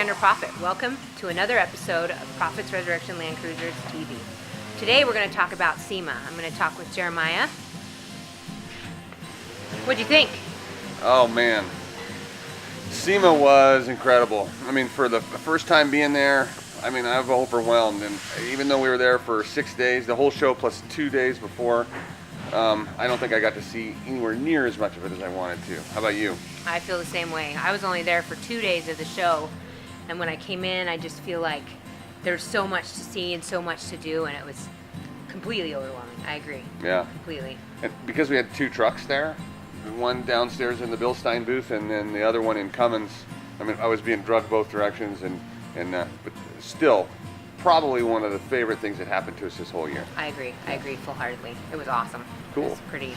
Chandra Proffitt. Welcome to another episode of Proffitt's Resurrection Land Cruisers TV. Today we're going to talk about SEMA. I'm going to talk with Jeremiah. What'd you think? Oh man, SEMA was incredible. I mean, for the first time being there, I mean, I was overwhelmed. And even though we were there for 6 days, the whole show plus 2 days before, I don't think I got to see anywhere near as much of it as I wanted to. How about you? I feel the same way. I was only there for 2 days of the show, and when I came in, I just feel like there's so much to see and so much to do, and it was completely overwhelming. I agree. Yeah. Completely. And because we had 2 trucks there, one downstairs in the Bill Stein booth and then the other one in Cummins, I mean, I was being drugged both directions, but still, probably one of the favorite things that happened to us this whole year. I agree full-heartedly. It was awesome. Cool. It was pretty.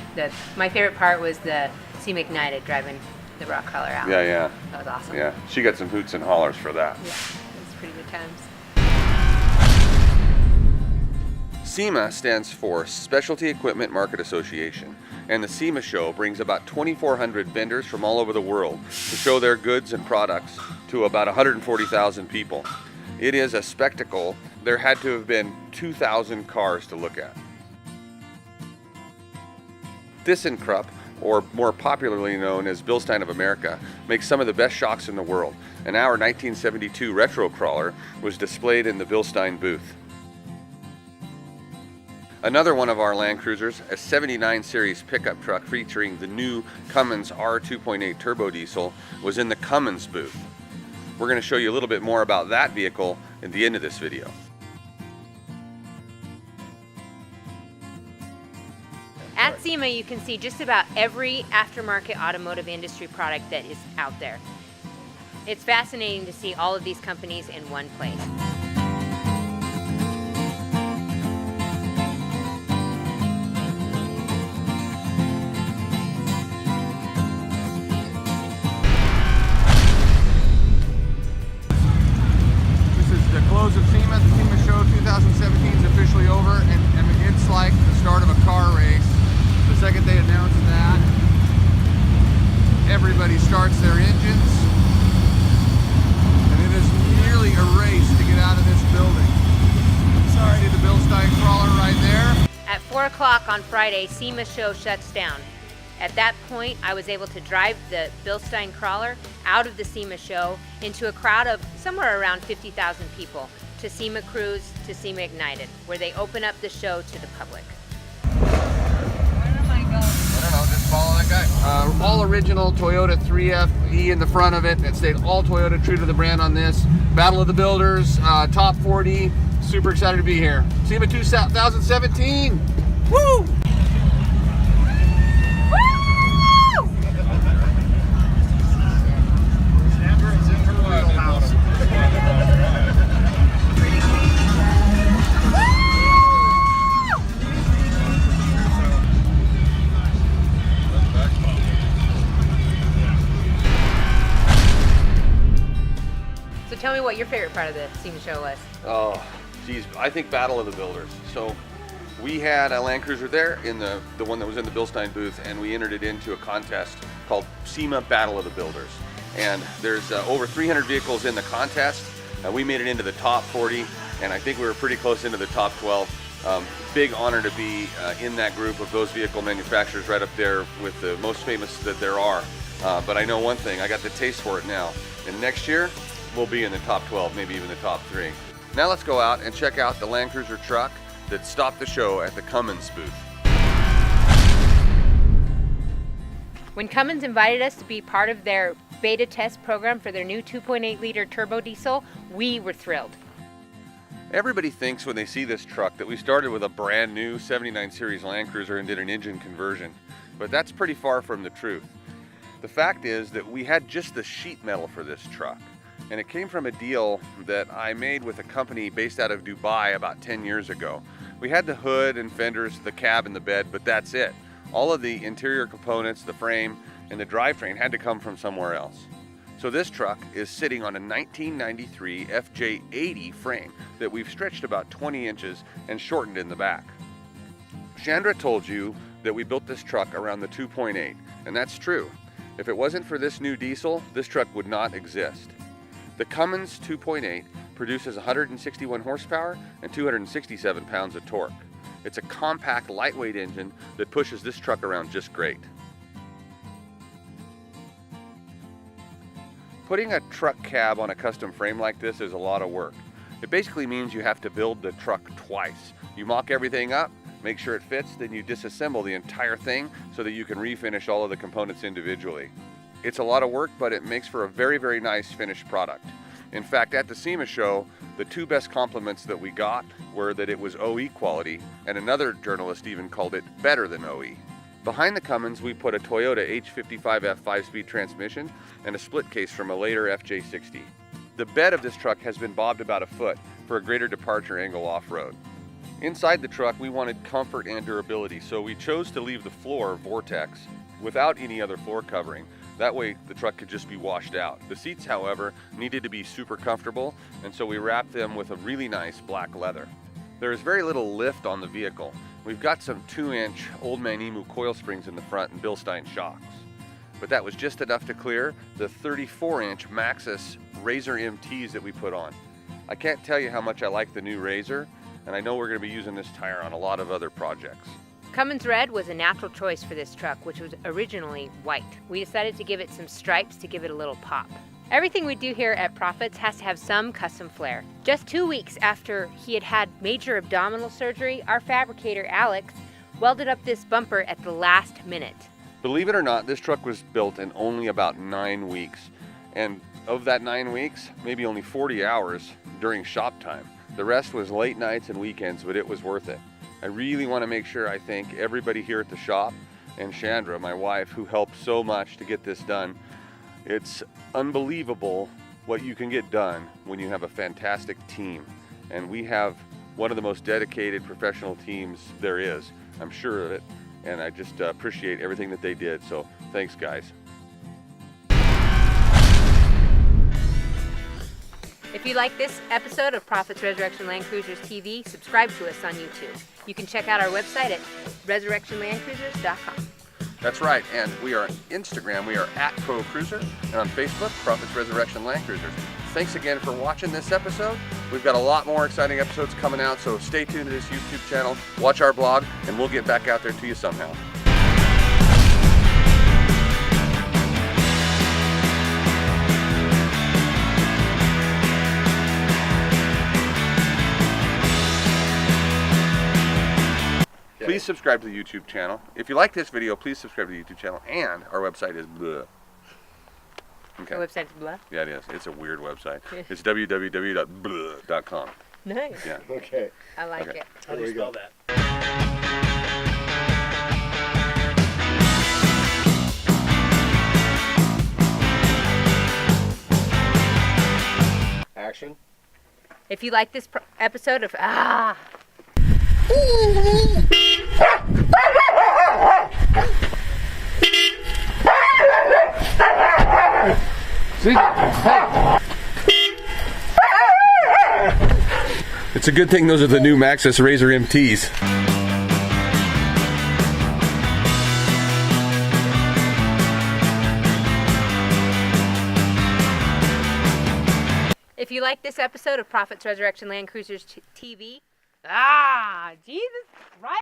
My favorite part was the SEMA Ignited driving the rock crawler out. Yeah. That was awesome. Yeah, she got some hoots and hollers for that. Yeah, it was pretty good times. SEMA stands for Specialty Equipment Market Association, and the SEMA show brings about 2,400 vendors from all over the world to show their goods and products to about 140,000 people. It is a spectacle. There had to have been 2,000 cars to look at. ThyssenKrupp, or more popularly known as Bilstein of America, makes some of the best shocks in the world, and our 1972 retro crawler was displayed in the Bilstein booth. Another one of our Land Cruisers, a 79 series pickup truck featuring the new Cummins R2.8 turbo diesel, was in the Cummins booth. We're going to show you a little bit more about that vehicle at the end of this video. At SEMA, you can see just about every aftermarket automotive industry product that is out there. It's fascinating to see all of these companies in one place. Close of SEMA. The SEMA show 2017 is officially over, and it's like the start of a car race. The second they announce that, everybody starts their engines, and it is nearly a race to get out of this building. Sorry. See the Bill Stein crawler right there? At 4 o'clock on Friday, SEMA show shuts down. At that point, I was able to drive the Bill Stein crawler out of the SEMA show into a crowd of somewhere around 50,000 people to SEMA Cruise, to SEMA Ignited, where they open up the show to the public. Where am I going? I don't know, just follow that guy. All original Toyota 3FE in the front of it. It stayed all Toyota, true to the brand on this. Battle of the Builders, top 40. Super excited to be here. SEMA 2017. Woo! Tell me what your favorite part of the SEMA show was. Oh, geez, I think Battle of the Builders. So we had a Land Cruiser there in the one that was in the Bill Stein booth, and we entered it into a contest called SEMA Battle of the Builders. And there's over 300 vehicles in the contest. We made it into the top 40, and I think we were pretty close into the top 12. Big honor to be in that group of those vehicle manufacturers right up there with the most famous that there are. But I know one thing, I got the taste for it now. And next year, we'll be in the top 12, maybe even the top 3. Now let's go out and check out the Land Cruiser truck that stopped the show at the Cummins booth. When Cummins invited us to be part of their beta test program for their new 2.8 liter turbo diesel, we were thrilled. Everybody thinks when they see this truck that we started with a brand new 79 series Land Cruiser and did an engine conversion, but that's pretty far from the truth. The fact is that we had just the sheet metal for this truck. And it came from a deal that I made with a company based out of Dubai about 10 years ago. We had the hood and fenders, the cab and the bed, but that's it. All of the interior components, the frame, and the drivetrain had to come from somewhere else. So this truck is sitting on a 1993 FJ80 frame that we've stretched about 20 inches and shortened in the back. Chandra told you that we built this truck around the 2.8, and that's true. If it wasn't for this new diesel, this truck would not exist. The Cummins 2.8 produces 161 horsepower and 267 pounds of torque. It's a compact, lightweight engine that pushes this truck around just great. Putting a truck cab on a custom frame like this is a lot of work. It basically means you have to build the truck twice. You mock everything up, make sure it fits, then you disassemble the entire thing so that you can refinish all of the components individually. It's a lot of work, but it makes for a very, very nice finished product. In fact, at the SEMA show, the two best compliments that we got were that it was OE quality, and another journalist even called it better than OE. Behind the Cummins, we put a Toyota H55F 5-speed transmission and a split case from a later FJ60. The bed of this truck has been bobbed about a foot for a greater departure angle off-road. Inside the truck, we wanted comfort and durability, so we chose to leave the floor Vortex without any other floor covering. That way the truck could just be washed out. The seats, however, needed to be super comfortable, and so we wrapped them with a really nice black leather. There is very little lift on the vehicle. We've got some 2-inch Old Man Emu coil springs in the front and Bilstein shocks. But that was just enough to clear the 34-inch Maxxis Razor MTs that we put on. I can't tell you how much I like the new Razor, and I know we're going to be using this tire on a lot of other projects. Cummins Red was a natural choice for this truck, which was originally white. We decided to give it some stripes to give it a little pop. Everything we do here at Proffitt'S has to have some custom flair. Just 2 weeks after he had had major abdominal surgery, our fabricator, Alex, welded up this bumper at the last minute. Believe it or not, this truck was built in only about 9 weeks. And of that 9 weeks, maybe only 40 hours during shop time. The rest was late nights and weekends, but it was worth it. I really want to make sure I thank everybody here at the shop and Chandra, my wife, who helped so much to get this done. It's unbelievable what you can get done when you have a fantastic team. And we have one of the most dedicated professional teams there is. I'm sure of it. And I just appreciate everything that they did. So thanks, guys. If you like this episode of Proffitt'S Resurrection Land Cruisers TV, subscribe to us on YouTube. You can check out our website at resurrectionlandcruisers.com. That's right, and we are on Instagram, we are at Pro Cruiser, and on Facebook, Proffitt'S Resurrection Land Cruisers. Thanks again for watching this episode. We've got a lot more exciting episodes coming out, so stay tuned to this YouTube channel, watch our blog, and we'll get back out there to you somehow. Please subscribe to the YouTube channel. If you like this video, please subscribe to the YouTube channel, and our website is blah. Okay. The website's blah? Yeah, it is. It's a weird website. It's www.blah.com. Nice. Yeah. Okay. I like Okay. it. How do you spell that? Action. If you like this episode of It's a good thing those are the new Maxxis Razor MTs. If you like this episode of Proffitt'S Resurrection Land Cruisers TV, Jesus, right?